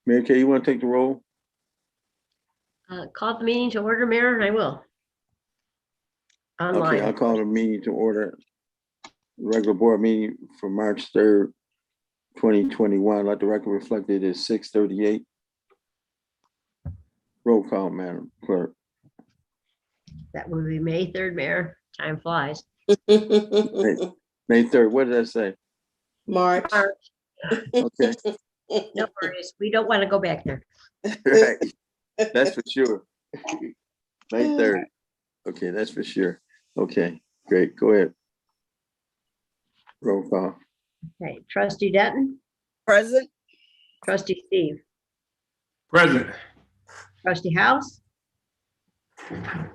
Mary Kay, you want to take the roll? Call the meeting to order, Mayor, and I will. Okay, I'll Online. call the meeting to order. Regular board meeting for March 3rd, 2021. Let the record reflect it is 6:38. Roll call, Madam Clerk. That would be May 3rd, Mayor. Time flies. May 3rd, what did I say? March. Okay, No worries. We don't want to go back there. right. That's for sure. May 3rd. Okay, that's for sure. Okay, great. Go ahead. Roll call. Okay, Trustee Denton, Present. Trustee Steve, Present. Trustee House, I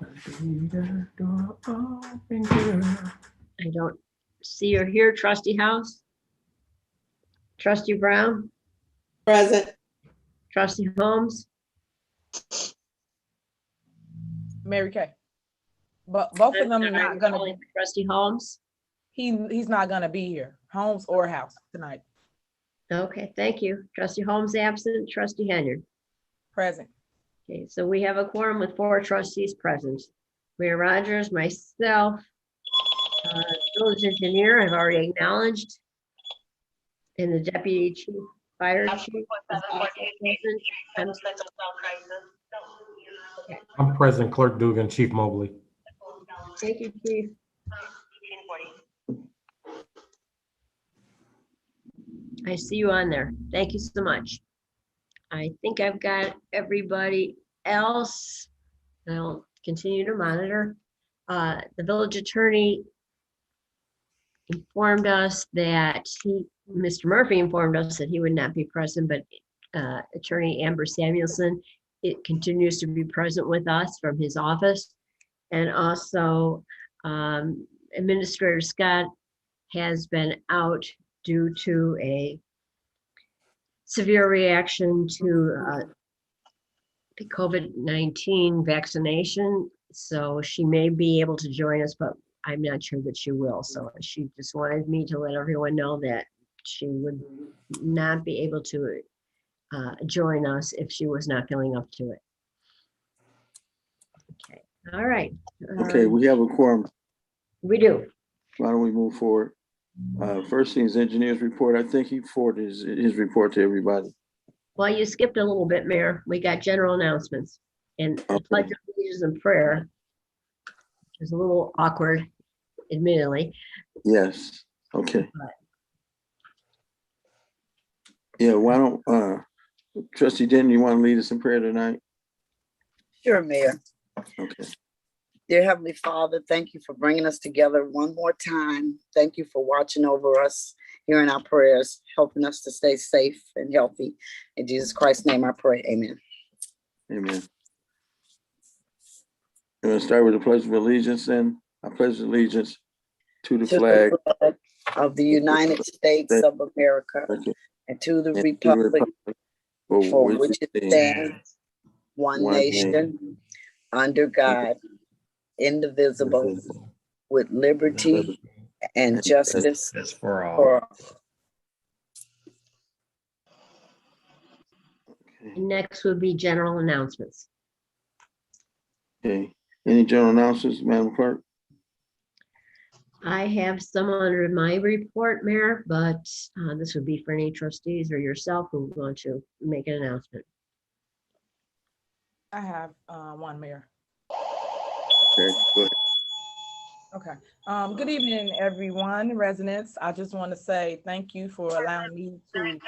don't see or hear Trustee House. Trustee Brown, Present. Trustee Holmes, Mary Kay. But both of them are not gonna Calling be, for Trustee Holmes. he's not gonna be here, Holmes or House tonight. Okay, thank you. Trustee Holmes absent, Trustee Henyard. Present. Okay, so we have a quorum with 4 trustees present. Mayor Rogers, myself, village engineer, I've already acknowledged. And the deputy chief, fire chief. is also present. I'm present, Clerk Dugan, Chief Mobley. Thank you, chief. I see you on there. Thank you so much. I think I've got everybody else. I'll continue to monitor. The village attorney informed us that Mr. Murphy informed us that he would not be present, but Attorney Amber Samuelson, it continues to be present with us from his office. And also Administrator Scott has been out due to a severe reaction to the COVID-19 vaccination. So she may be able to join us, but I'm not sure that she will. So she just wanted me to let everyone know that she would not be able to join us if she was not feeling up to it. Okay, all right. Okay, we have a quorum. We do. Why don't we move forward? First thing is engineer's report. I think he forwarded his report to everybody. Well, you skipped a little bit, Mayor. We got general announcements and the pledge of allegiance and prayer. Which is a little awkward, admittedly. Yes, okay. Yeah, why don't, Trustee Denton, you want to lead us in prayer tonight? Sure, Mayor. Okay. Dear Heavenly Father, thank you for bringing us together one more time. Thank you for watching over us, hearing our prayers, helping us to stay safe and healthy. In Jesus Christ's name I pray, amen. Amen. I'm gonna start with the pledge of allegiance, and I pledge allegiance to the flag of the United States of America and to the republic for which it stands, one nation, under God, indivisible, with liberty and justice for all. Next would be general announcements. Okay, any general announcements, Madam Clerk? I have some under my report, Mayor, but this would be for any trustees or yourself who want to make an announcement. I have one, Mayor. Okay, go ahead. Okay. Good evening, everyone, residents. I just want to say thank you for allowing me to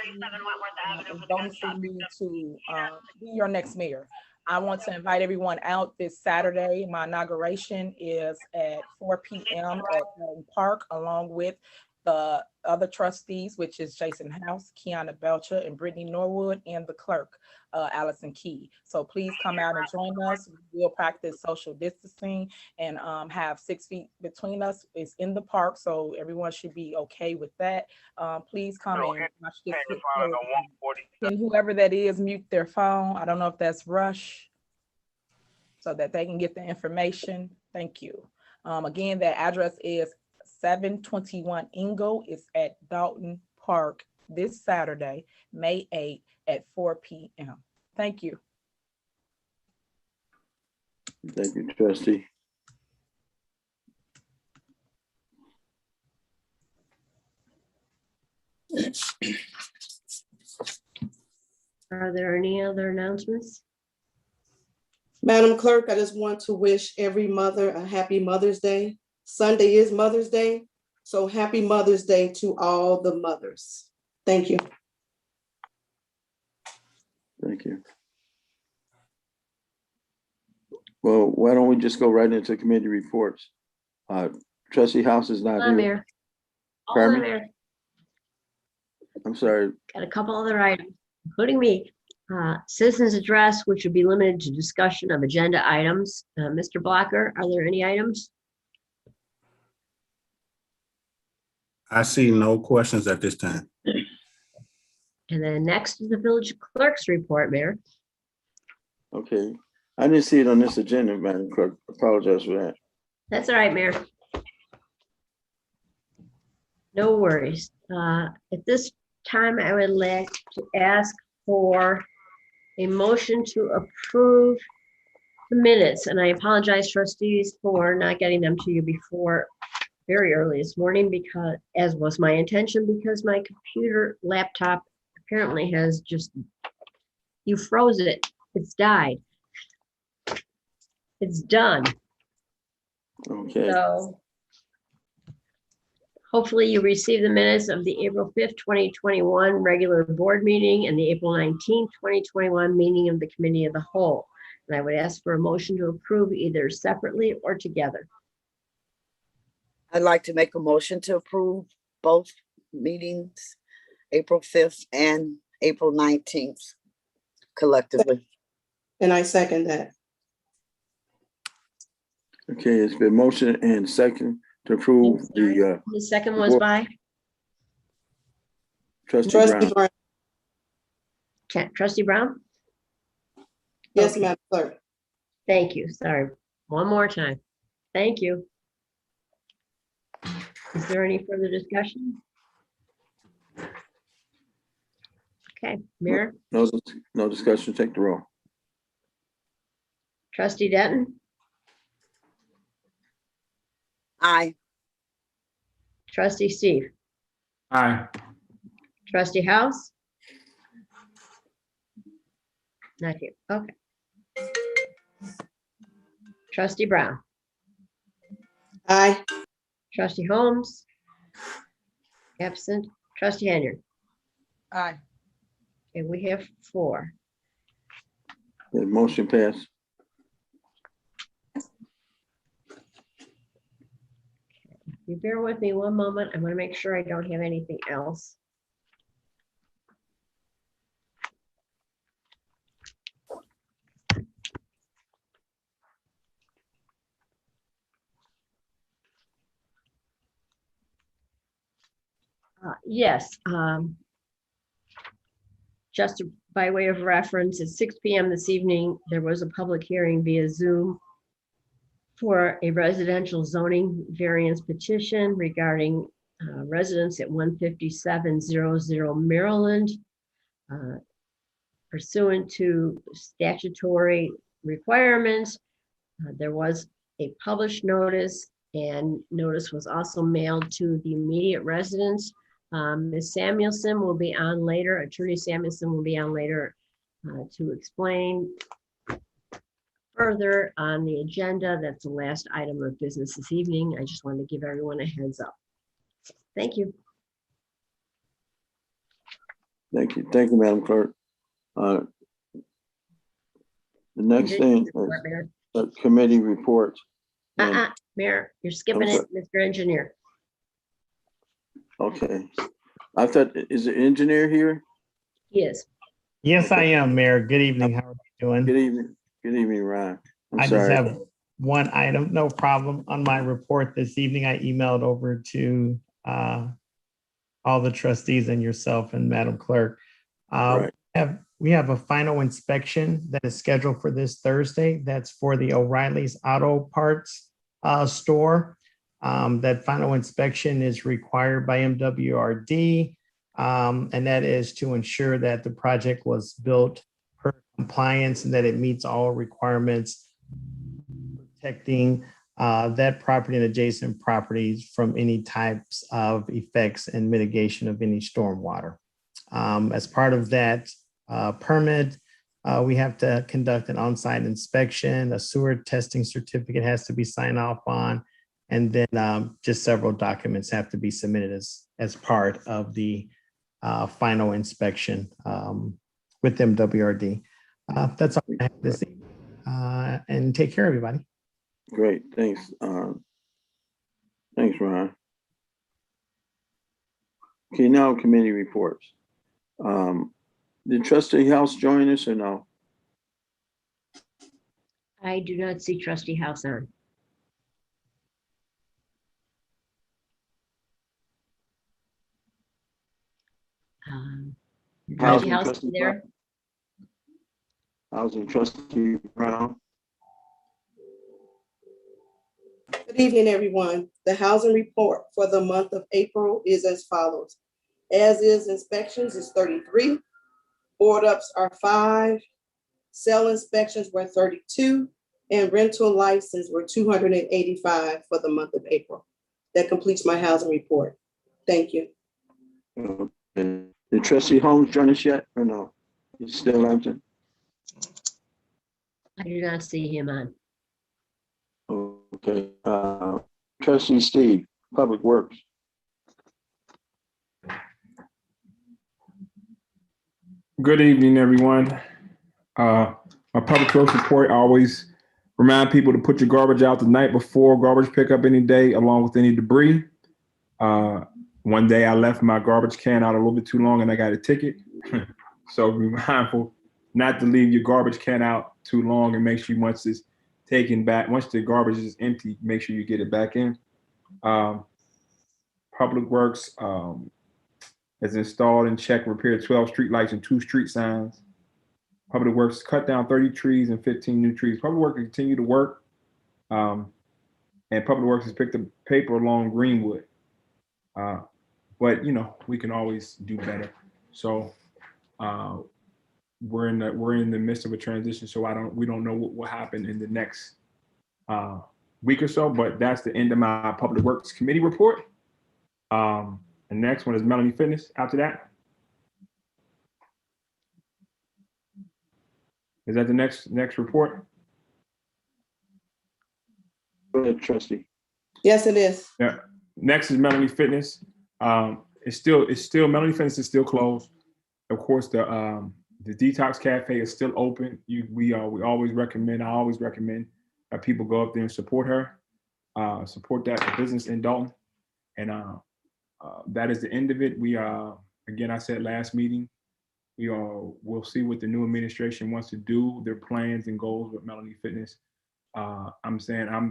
be your next mayor. I want to invite everyone out this Saturday. My inauguration is at 4 p.m. at Dolton Park, along with the other trustees, which is Jason House, Kiana Belcher, and Brittany Norwood, and the clerk, Allison Key. So please come out and join us. We'll practice social distancing and have 6 feet between us. It's in the park, so everyone should be okay with that. Please come and watch this. And whoever that is, mute their phone. I don't know if that's Rush, so that they can get the information. Thank you. Again, that address is 721 Ingo. It's at Dolton Park this Saturday, May 8th at 4 p.m. Thank you. Thank you, trustee. Are there any other announcements? Madam Clerk, I just want to wish every mother a happy Mother's Day. Sunday is Mother's Day, so happy Mother's Day to all the mothers. Thank you. Thank you. Well, why don't we just go right into committee reports? Trustee House is not Hold on, here. Mayor. Hold Pardon on, me? Mayor. I'm sorry. Got a couple other items, including me. Citizens address, which would be limited to discussion of agenda items. Mr. Blocker, are there any items? I see no questions at this time. And then next is the village clerk's report, Mayor. Okay. I didn't see it on this agenda, Madam Clerk. Apologize for that. That's all right, Mayor. No worries. At this time, I would like to ask for a motion to approve the minutes. And I apologize, trustees, for not getting them to you before very early this morning, because, as was my intention, because my computer laptop apparently has just, you froze it. It's died. It's done. Okay. So hopefully you received the minutes of the April 5th, 2021 regular board meeting and the April 19th, 2021 meeting of the Committee of the Whole. And I would ask for a motion to approve either separately or together. I'd like to make a motion to approve both meetings, April 5th and April 19th collectively. And I second that. Okay, it's been motion and second to approve the The second was by trustee Trustee Brown. Brown. Trustee Brown. Yes, Okay. Madam Clerk. Thank you. Sorry. One more time. Thank you. Is there any further discussion? Okay, Mayor, No discussion, take the roll. Trustee Denton, Aye. Trustee Steve, Aye. Trustee House? Not here. Okay. Trustee Brown, Aye. Trustee Holmes? Absent. Trustee Henry? Aye. Okay, we have 4. The motion passed. If you bear with me one moment, I'm going to make sure I don't have anything else. Yes. Just by way of reference, at 6 p.m. this evening, there was a public hearing via Zoom for a residential zoning variance petition regarding residents at 15700 Maryland. Pursuant to statutory requirements, there was a published notice, and notice was also mailed to the immediate residents. Ms. Samuelson will be on later, Attorney Samuelson will be on later to explain further on the agenda. That's the last item of business this evening. I just wanted to give everyone a heads up. Thank you. Thank you, Madam Clerk. The next thing is committee reports. And- Mayor, you're skipping it, Mr. Engineer. Okay. I thought, is the engineer here? He is. Yes, I am, Mayor. Good evening. How are you Good doing? evening. Good evening, Ron. I I'm just sorry. have one item, no problem. On my report this evening, I emailed over to all the trustees and yourself and Madam Clerk. Right. We have a final inspection that is scheduled for this Thursday. That's for the O'Reilly's Auto Parts store. That final inspection is required by MWRD. And that is to ensure that the project was built per compliance and that it meets all requirements protecting that property and adjacent properties from any types of effects and mitigation of any stormwater. As part of that permit, we have to conduct an on-site inspection. A sewer testing certificate has to be signed off on. And then just several documents have to be submitted as part of the final inspection with MWRD. That's all I have this evening. And take care, everybody. Great, thanks. Thanks, Ron. Okay, now committee reports. Did Trustee House join us or no? I do not see Trustee House on. Trustee House, Trustee you there? Housing Trustee Brown. Good evening, everyone. The housing report for the month of April is as follows. As is inspections is 33, board ups are 5, cell inspections were 32, and rental license were 285 for the month of April. That completes my housing report. Thank you. Okay. Did Trustee Holmes join us yet or no? He's still absent? I do not see him on. Okay. Trustee Steve, Public Works. Good evening, everyone. My public works report, I always remind people to put your garbage out the night before garbage pickup any day, along with any debris. One day I left my garbage can out a little bit too long and I got a ticket. So be mindful not to leave your garbage can out too long, and make sure once it's taken back, once the garbage is empty, make sure you get it back in. Public Works has installed and checked, repaired 12 street lights and 2 street signs. Public Works cut down 30 trees and 15 new trees. Public Works continue to work. And Public Works has picked up paper along Greenwood. But you know, we can always do better. So we're in the midst of a transition. So we don't know what will happen in the next week or so, but that's the end of my Public Works Committee report. The next one is Melanie Fitness. After that, is that the next report? Go ahead, Trustee. Yes, it is. Yeah. Next is Melanie Fitness. It's still Melanie Fitness is still closed. Of course, the Detox Cafe is still open. I always recommend that people go up there and support her, support that business in Dolton, and that is the end of it. We again, I said last meeting, we'll see what the new administration wants to do, their plans and goals with Melanie Fitness. I'm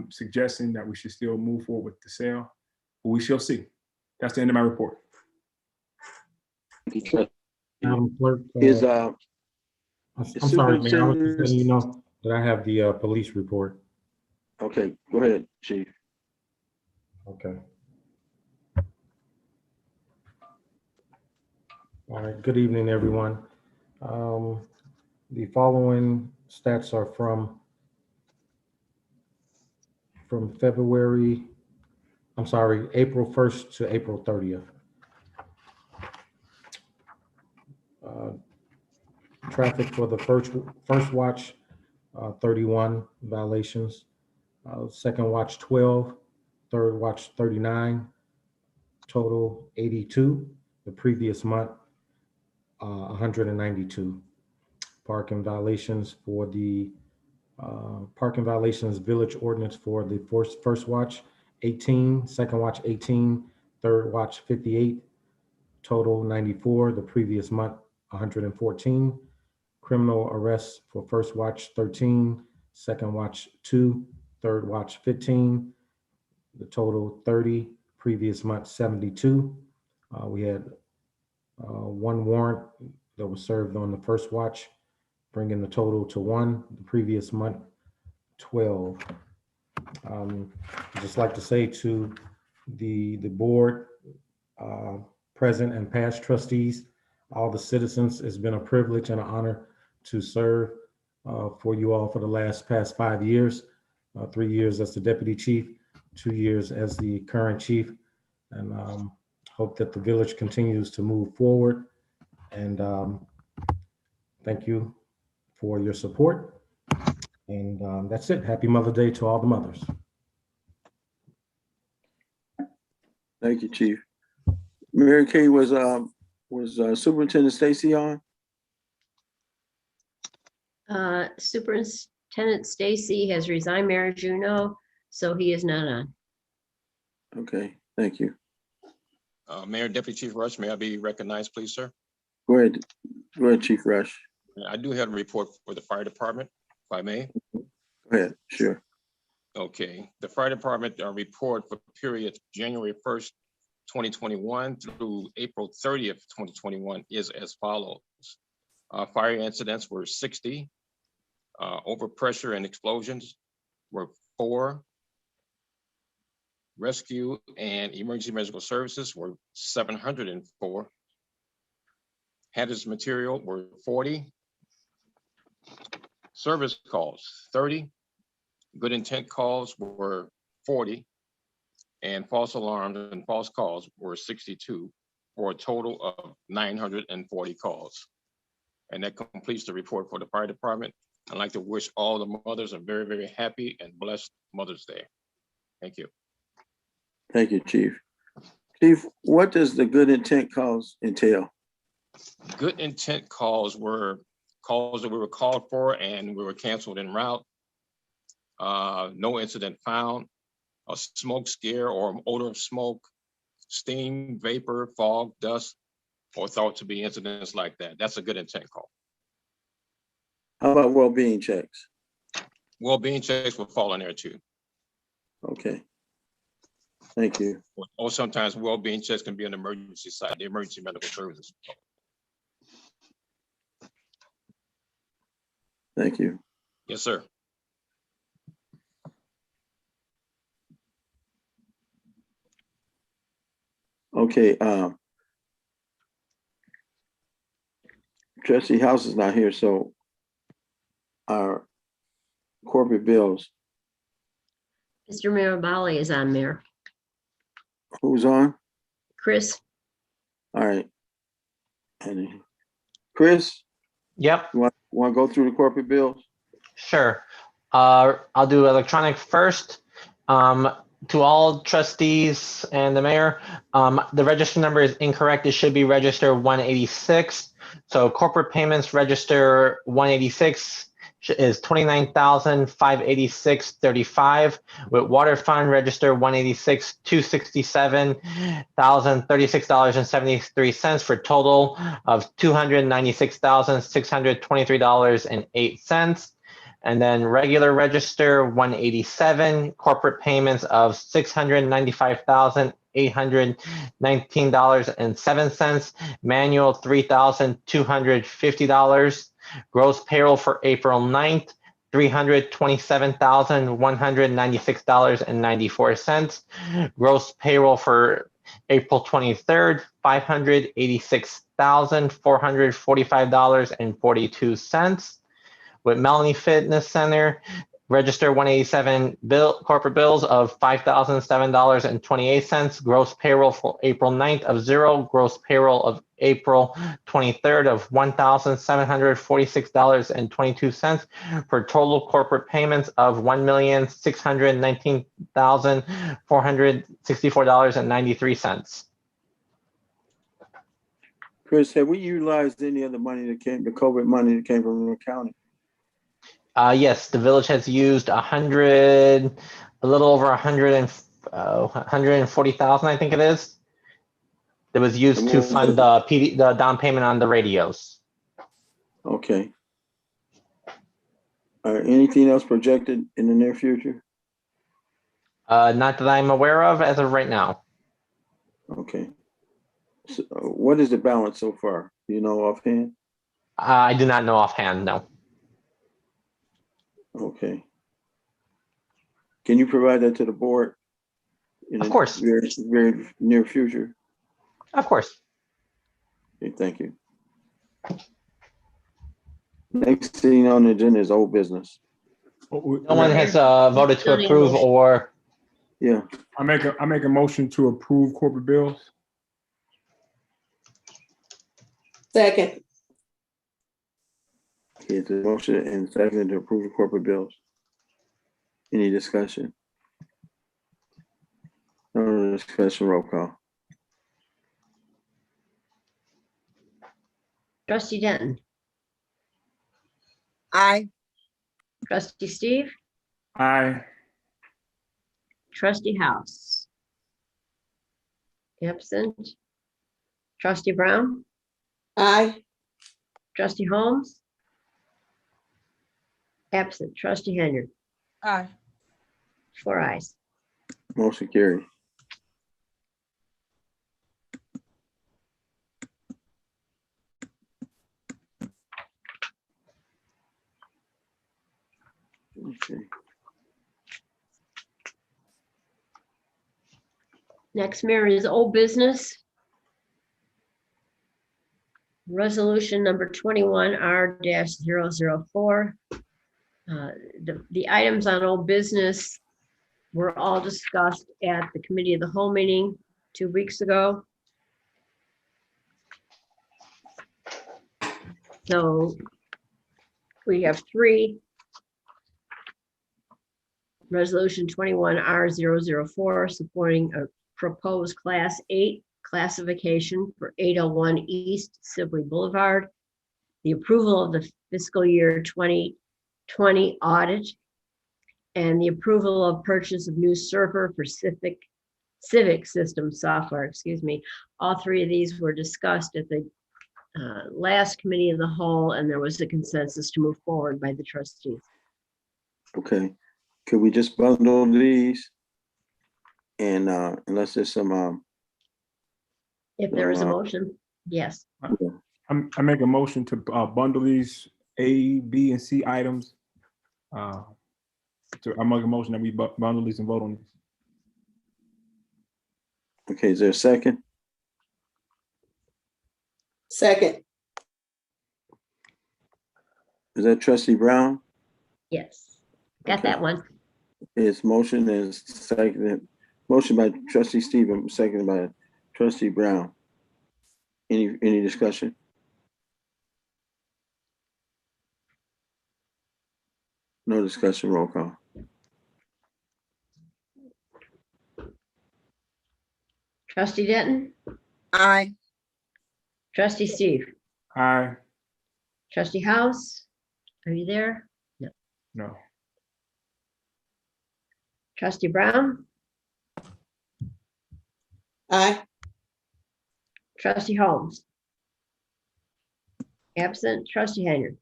suggesting that we should still move forward with the sale, but we shall see. That's the end of my report. Madam Clerk, Is I'm sorry, Mayor, I was just letting you know that I have the police report. okay, go ahead, Chief. Okay. All right, good evening, everyone. The following stats are from April 1st to April 30th. Traffic for the first watch, 31 violations. Second watch, 12. Third watch, 39. Total 82. The previous month, 192. Parking violations for the parking violations village ordinance for the first watch, 18. Second watch, 18. Third watch, 58. Total 94. The previous month, 114. Criminal arrests for first watch, 13. Second watch, 2. Third watch, 15. The total 30. Previous month, 72. We had 1 warrant that was served on the first watch, bringing the total to 1. The previous month, 12. I'd just like to say to the board, present and past trustees, all the citizens. It's been a privilege and an honor to serve for you all for the past 5 years, 3 years as the deputy chief, 2 years as the current chief, and hope that the village continues to move forward. And thank you for your support. And that's it. Happy Mother's Day to all the mothers. Thank you, Chief. Mary Kay, was Superintendent Stacy on? Superintendent Stacy has resigned, Mayor, as you know, so he is not on. Okay, thank you. Mayor, Deputy Chief Rush, may I be recognized, please, sir? Go ahead, Chief Rush. I do have a report for the fire department, if I may. Go ahead, sure. Okay, the fire department report for period January 1st, 2021 through April 30th, 2021 is as follows. Fire incidents were 60. Overpressure and explosions were 4. Rescue and emergency medical services were 704. Hazardous material were 40. Service calls, 30. Good intent calls were 40. And false alarms and false calls were 62, for a total of 940 calls. And that completes the report for the fire department. I'd like to wish all the mothers a very, very happy and blessed Mother's Day. Thank you. Thank you, Chief. Chief, what does the good intent calls entail? Good intent calls were calls that we were called for and we were canceled en route. No incident found. A smoke scare or odor of smoke, steam, vapor, fog, dust, or thought to be incidents like that. That's a good intent call. How about well-being checks? Well-being checks will fall in there too. Okay. Thank you. Or sometimes well-being checks can be on the emergency side, the emergency medical services. Thank you. Yes, sir. Okay, Trustee House is not here, so our corporate bills, Mr. Mirabali is on, Mayor. who's on? Chris? All right. And Chris, Yep, you want to go through the corporate bills? sure. I'll do electronic first. To all trustees and the mayor, the register number is incorrect. It should be register 186. So corporate payments register 186 is 29,586.35. With water fund register 186 $267,036.73 for a total of $296,623.08. And then regular register 187, corporate payments of $695,819.07, manual $3,250, gross payroll for April 9th, $327,196.94, gross payroll for April 23rd, $586,445.42. With Melanie Fitness Center, register 187 corporate bills of $5,007.28, gross payroll for April 9th of 0, gross payroll of April 23rd of $1,746.22 for total corporate payments of $1,619,464.93. Chris, have we utilized any of the money that came, the COVID money that came from the county? Yes, the village has used a little over 140,000, I think it is. That was used to fund the down payment on the radios. Okay. Anything else projected in the near future? Not that I'm aware of as of right now. Okay. So, what is the balance so far? Do you know offhand? I do not know offhand, no. Okay. Can you provide that to the board? Of course. Very, very near future? Of course. Okay, thank you. Next thing on the agenda is old business. No one has voted to Still need a approve motion. or, Yeah, I make a motion to approve corporate bills. Second. okay, the motion and second to approve the corporate bills. Any discussion? No discussion, roll call. Trustee Denton, Aye. trustee Steve, Aye. trustee House. Absent. Trustee Brown, Aye. trustee Holmes. Absent. Trustee Henry, Aye. 4 ayes. Motion carried. Okay. Next, Mayor, is old business. Resolution number 21R-004. The items on old business were all discussed at the Committee of the Whole meeting 2 weeks ago. So we have 3. Resolution 21R-004, supporting a proposed Class 8 classification for 801 East Sibley Boulevard, the approval of the fiscal year 2020 audit, and the approval of purchase of new server for civic system software, excuse me. All 3 of these were discussed at the last Committee of the Whole, and there was a consensus to move forward by the trustees. Okay, could we just bundle these? And unless there's some, If there is a motion, yes. I make a motion to bundle these A, B, and C items. I make a motion that we bundle these and vote on these. okay, is there a second? Second. Is that trustee Brown? Yes. Got Okay. that one. His motion is seconded. Motion by trustee Stevens, seconded by trustee Brown. Any discussion? No discussion, roll call. Trustee Denton, Aye. trustee Steve, Aye. trustee House, are you there? No. Trustee Brown, Aye. trustee Holmes. Absent. Trustee Henry.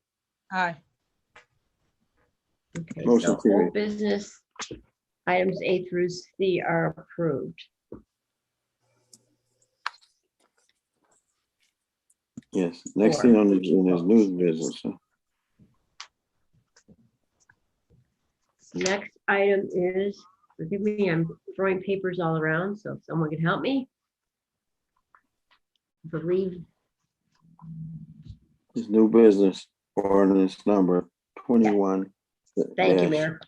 Aye. Okay, Motion so carried. old business items A through C are approved. Yes, next thing on the agenda is news business. Huh? Next item is, forgive me, I'm throwing papers all around, so if someone can help me. I believe, It's new business ordinance number 21. thank you, Mayor.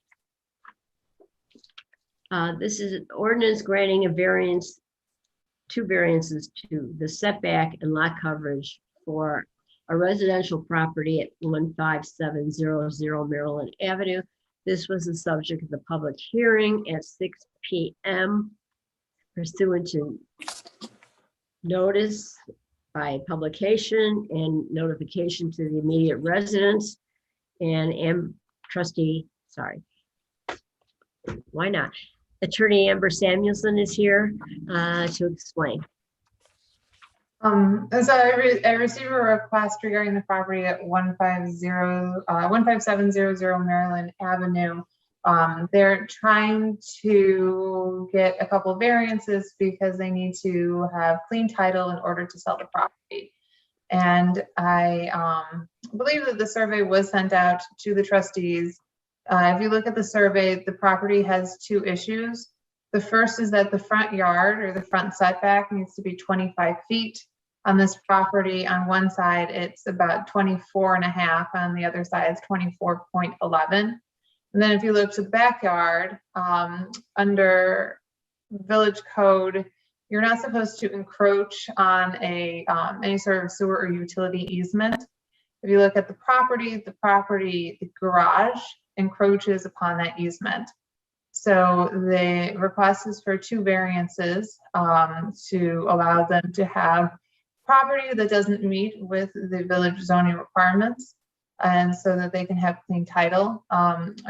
This is an ordinance granting a variance, 2 variances to the setback and lot coverage for a residential property at 15700 Maryland Avenue. This was the subject of the public hearing at 6 p.m. pursuant to notice by publication and notification to the immediate residents. And trustee, sorry, why not? Attorney Amber Samuelson is here to explain. So I received a request regarding the property at 15700 Maryland Avenue. They're trying to get a couple variances because they need to have clean title in order to sell the property. And I believe that the survey was sent out to the trustees. If you look at the survey, the property has 2 issues. The first is that the front yard or the front setback needs to be 25 feet. On this property, on one side, it's about 24.5. On the other side, it's 24.11. And then if you look to the backyard, under village code, you're not supposed to encroach on any sort of sewer or utility easement. If you look at the garage encroaches upon that easement. So the request is for 2 variances to allow them to have property that doesn't meet with the village zoning requirements, and so that they can have clean title.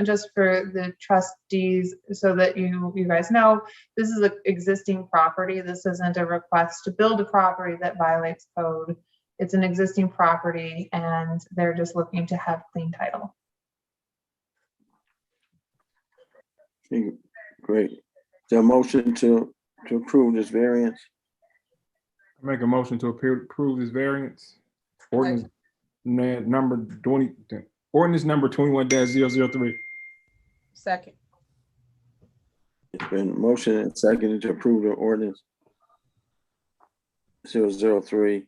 Just for the trustees, so that you guys know, this is an existing property. This isn't a request to build a property that violates code. It's an existing property, and they're just looking to have clean title. Great. Is there a motion to approve this variance? I make a motion to approve this variance. Ordinance number 21-003. Second. It's been motion and seconded to approve the ordinance 003.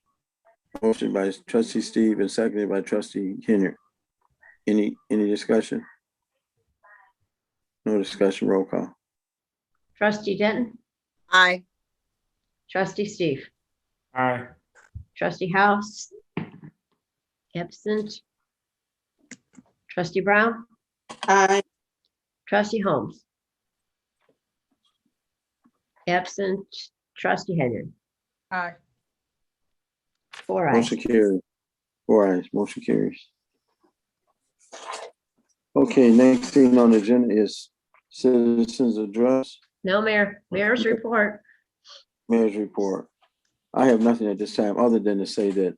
Motion by trustee Steve and seconded by trustee Henry. Any discussion? No discussion, roll call. Trustee Denton, Aye. trustee Steve, Aye. trustee House, absent. Trustee Brown, Aye. trustee Holmes, absent. Trustee Henry, Aye. 4 ayes. Motion carries. 4 ayes, motion carries. Okay, next thing on the agenda is citizens address, No, mayor's report. mayor's report. I have nothing at this time other than to say that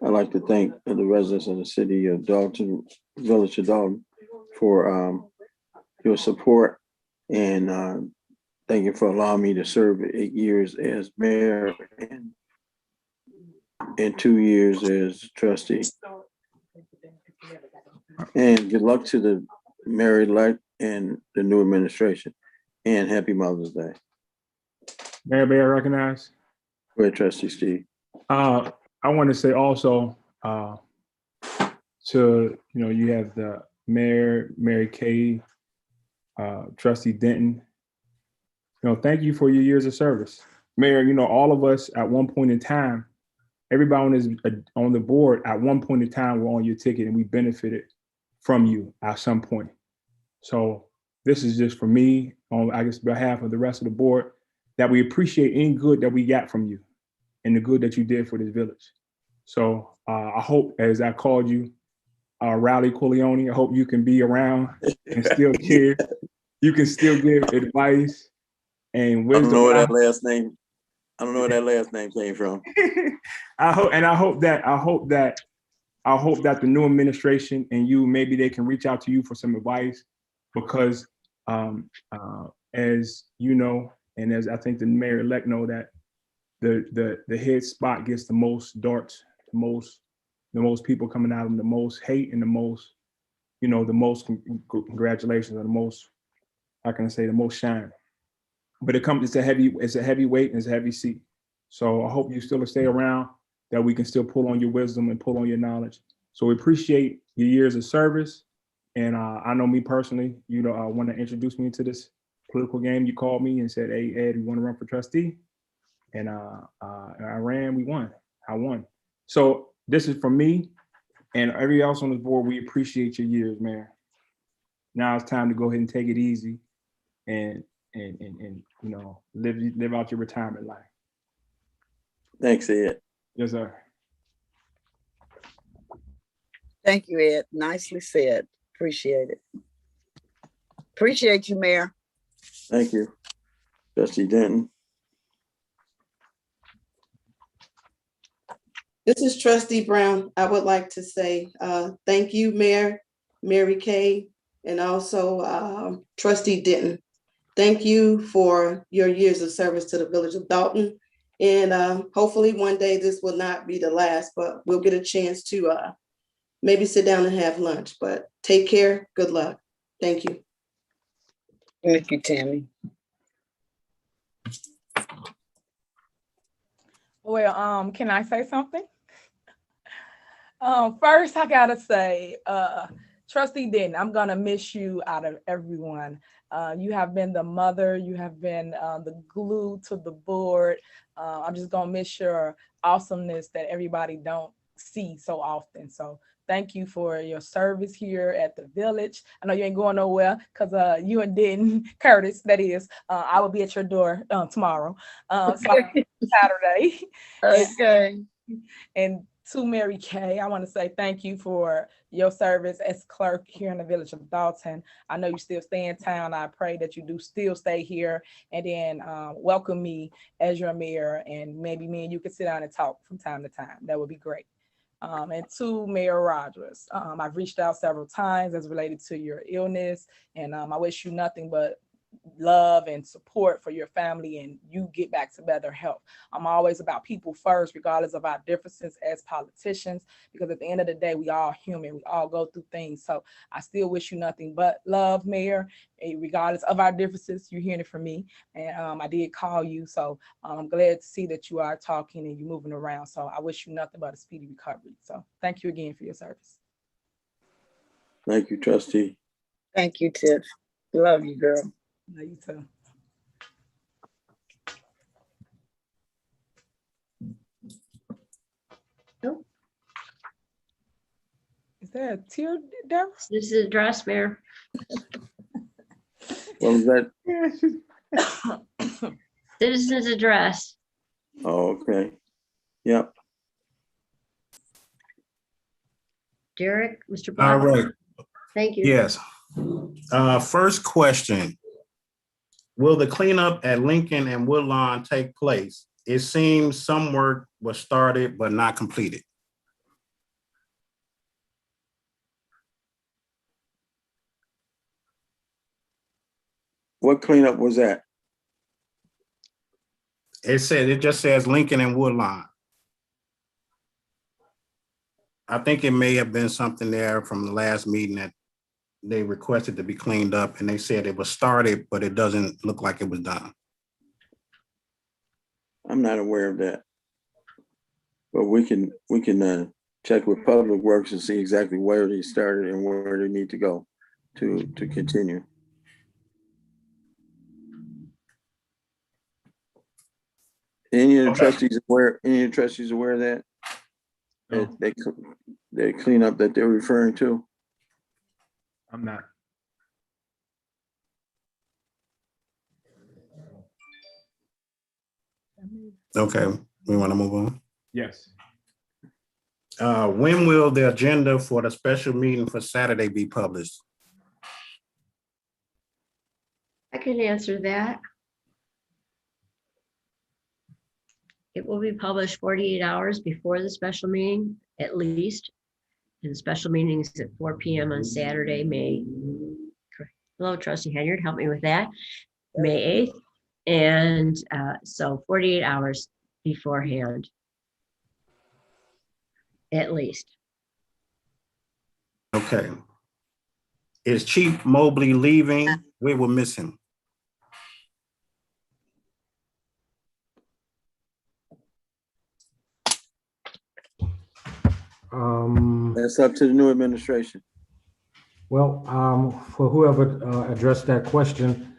I'd like to thank the residents of the city of Dolton, village of Dolton, for your support, and thank you for allowing me to serve 8 years as mayor and 2 years as trustee. And good luck to the mayor-elect and the new administration, and happy Mother's Day. Mayor, may I recognize? Go ahead, trustee Steve. I want to say also you have the mayor, Mary Kay, trustee Denton. Thank you for your years of service. Mayor, all of us at one point in time, everybody on the board at one point in time were on your ticket, and we benefited from you at some point. So this is just for me, on behalf of the rest of the board, that we appreciate any good that we got from you and the good that you did for this village. So I hope, as I called you, Rowley Corleone, I hope you can be around and still care. You can still give advice and wisdom. I don't know where that last name came from. I hope that the new administration and you, maybe they can reach out to you for some advice, because as you know, and as I think the mayor-elect know, that the head spot gets the most darts, the most people coming out of them, the most hate, and the most congratulations, or the most, how can I say, the most shine. But it's a heavy weight, and it's a heavy seat. So I hope you still stay around, that we can still pull on your wisdom and pull on your knowledge. So we appreciate your years of service. And I know me personally, want to introduce me into this political game. You called me and said, "Hey, Ed, you want to run for trustee?" And I ran, I won. So this is for me and everybody else on this board. We appreciate your years, man. Now it's time to go ahead and take it easy and live out your retirement life. Thanks, Ed. Yes, sir. Thank you, Ed. Nicely said. Appreciate it. Appreciate you, Mayor. Thank you. Trustee Denton. This is trustee Brown. I would like to say thank you, Mayor, Mary Kay, and also trustee Denton. Thank you for your years of service to the village of Dolton. And hopefully one day this will not be the last, but we'll get a chance to maybe sit down and have lunch. But take care. Good luck. Thank you. Thank you, Tammy. Well, can I say something? First, I gotta say, Trustee Denton, I'm gonna miss you out of everyone. You have been the mother, you have been the glue to the board. I'm just gonna miss your awesomeness that everybody don't see so often. So thank you for your service here at the village. I know you ain't going nowhere because you and Denton, Curtis, that is, I will be at your door tomorrow, Saturday. Okay. And to Mary Kay, I want to say thank you for your service as clerk here in the village of Dolton. I know you still stay in town. I pray that you do still stay here, and then welcome me as your mayor, and maybe me and you could sit down and talk from time to time. That would be great. And to Mayor Rogers, I've reached out several times as related to your illness, and I wish you nothing but love and support for your family, and you get back to better health. I'm always about people first, regardless of our differences as politicians, because at the end of the day, we all human, we all go through things. So I still wish you nothing but love, Mayor, regardless of our differences. You're hearing it from me, and I did call you, so I'm glad to see that you are talking and you're moving around. So I wish you nothing but a speedy recovery. So thank you again for your service. Thank you, trustee. Thank you, Tiff. Love you, girl. No, you too. Nope. Is there a tear, Deborah? This is address, Mayor. What was that? Citizens address. Oh, okay. Yep. Derek, Mr. All Black. right. Thank you. Yes. First question. Will the cleanup at Lincoln and Woodlawn take place? It seems some work was started but not completed. What cleanup was that? It just says Lincoln and Woodlawn. I think it may have been something there from the last meeting that they requested to be cleaned up, and they said it was started, but it doesn't look like it was done. I'm not aware of that. But we can check with Public Works and see exactly where they started and where they need to go to continue. Any of the trustees aware? Any of the trustees aware of that? No. They clean up that they're referring to? I'm not. Okay, we want to move on. Yes. When will the agenda for the special meeting for Saturday be published? I can answer that. It will be published 48 hours before the special meeting, at least. And the special meeting is at 4 p.m. on Saturday, May. Hello, Trustee Henyard, help me with that. May 8th. And so 48 hours beforehand, at least. Okay. Is Chief Mobley leaving? We will miss him. That's up to the new administration. Well, for whoever addressed that question,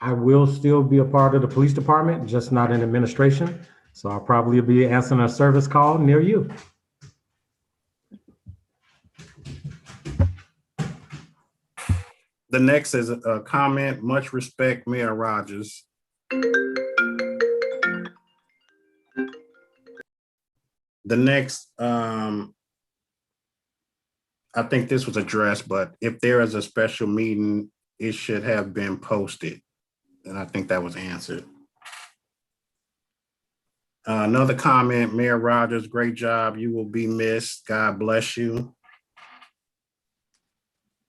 I will still be a part of the police department, just not in administration. So I'll probably be answering a service call near you. The next is a comment. Much respect, Mayor Rogers. The next, I think this was addressed, but if there is a special meeting, it should have been posted. And I think that was answered. Another comment, Mayor Rogers, great job. You will be missed. God bless you.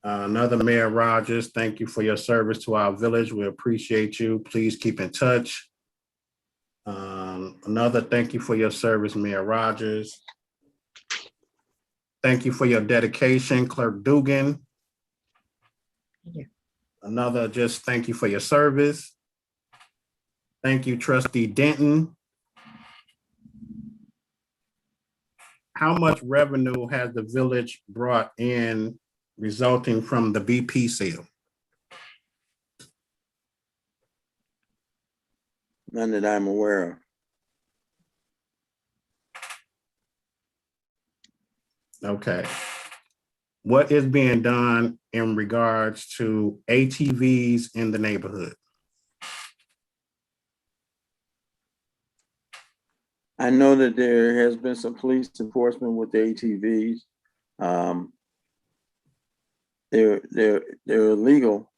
Another Mayor Rogers, thank you for your service to our village. We appreciate you. Please keep in touch. Another thank you for your service, Mayor Rogers. Thank you for your dedication, Clerk Dugan. Thank you. Another just thank you for your service. Thank you, Trustee Denton. how much revenue has the village brought in resulting from the BP sale? None that I'm aware of. Okay. What is being done in regards to ATVs in the neighborhood? I know that there has been some police enforcement with the ATVs. They're illegal,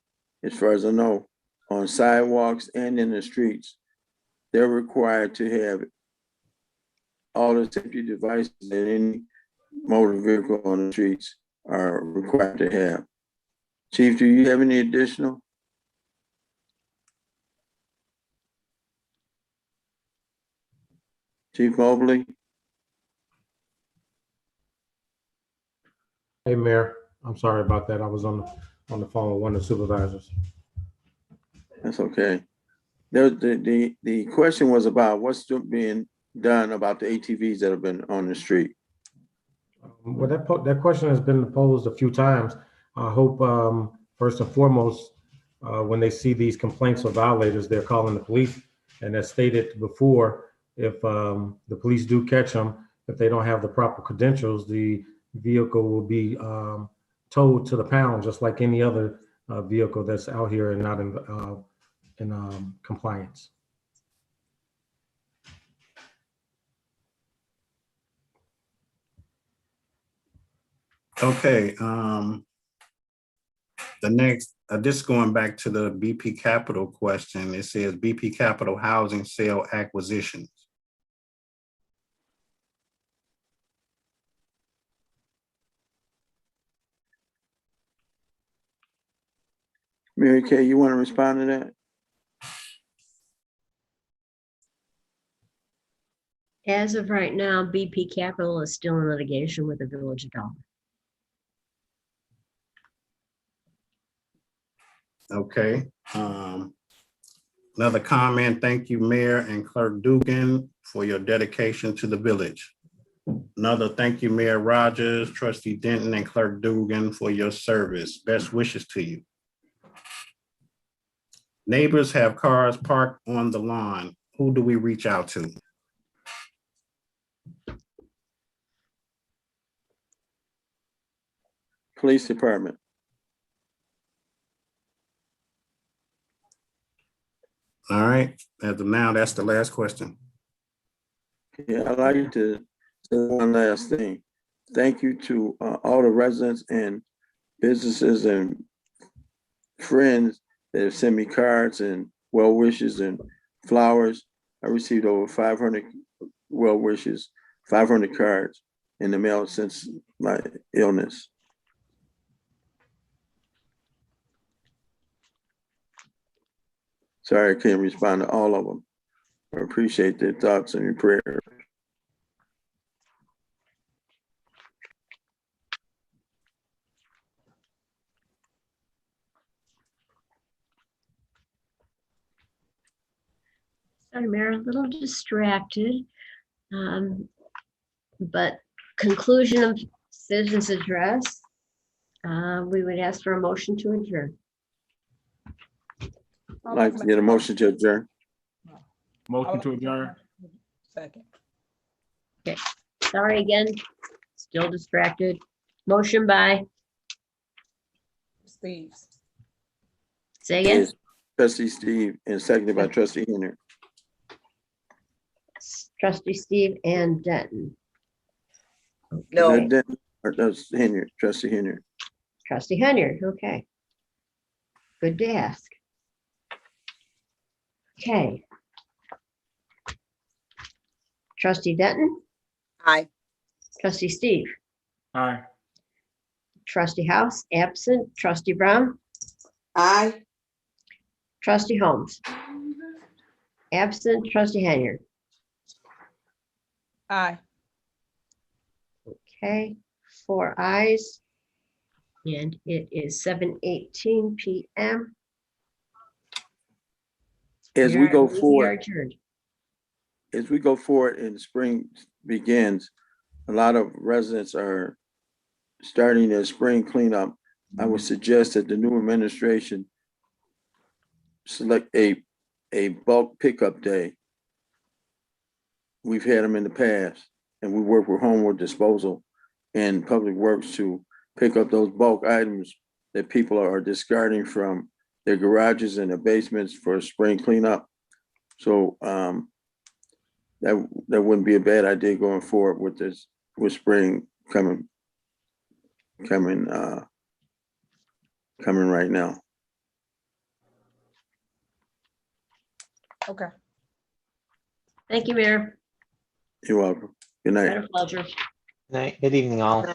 as far as I know, on sidewalks and in the streets. They're required to have all the safety devices that any motor vehicle on the streets are required to have. Chief, do you have any additional? Chief Mobley? Hey, Mayor, I'm sorry about that. I was on the phone with one of the supervisors. That's okay. The question was about what's being done about the ATVs that have been on the street. Well, that question has been posed a few times. I hope, first and foremost, when they see these complaints of violators, they're calling the police. And as stated before, if the police do catch them, if they don't have the proper credentials, the vehicle will be towed to the pound, just like any other vehicle that's out here and not in compliance. Okay, the next, this going back to the BP Capital question, it says BP Capital Housing Sale Acquisitions. Mary Kay, you want to respond to that? As of right now, BP Capital is still in litigation with the Village of Dolton. Okay. Another comment. Thank you, Mayor and Clerk Dugan, for your dedication to the village. Another thank you, Mayor Rogers, Trustee Denton, and Clerk Dugan for your service. Best wishes to you. Neighbors have cars parked on the lawn. Who do we reach out to? Police Department. All right, as of now, that's the last question. Yeah, I'd like to say one last thing. Thank you to all the residents and businesses and friends that have sent me cards and well wishes and flowers. I received over 500 well wishes, 500 cards in the mail since my illness. Sorry, I can't respond to all of them. I appreciate their thoughts and your prayers. Sorry, Mayor, a little distracted. But conclusion of citizens address, we would ask for a motion to adjourn. I'd like to get a motion to adjourn. Motion to adjourn. Second. Okay, sorry again, still distracted. Motion by, Steve. say again? Is Trustee Steve and seconded by Trustee Henry. Trustee Steve and Denton. No. Is that Denton or that's Henry, Trustee Henry? Trustee Henry, okay. Good to ask. Okay. Trustee Denton, Aye. Trustee Steve, Aye. Trustee House, absent, Trustee Brown, Aye. Trustee Holmes, absent, Trustee Henry. Aye. Okay, 4 ayes. And it is 7:18 p.m. As we go We are forward, adjourned. as we go forward and spring begins, a lot of residents are starting their spring cleanup. I would suggest that the new administration select a bulk pickup day. We've had them in the past, and we work with Homeward Disposal and Public Works to pick up those bulk items that people are discarding from their garages and their basements for spring cleanup. So that wouldn't be a bad idea going forward with this, with spring coming right now. Okay. Thank you, Mayor. You're welcome. Good night. Been a pleasure. Good evening, all.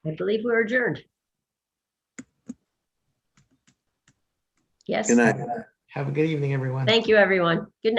I believe we're adjourned. Yes. Good night. Have a good evening, everyone. Thank you, everyone. Good night.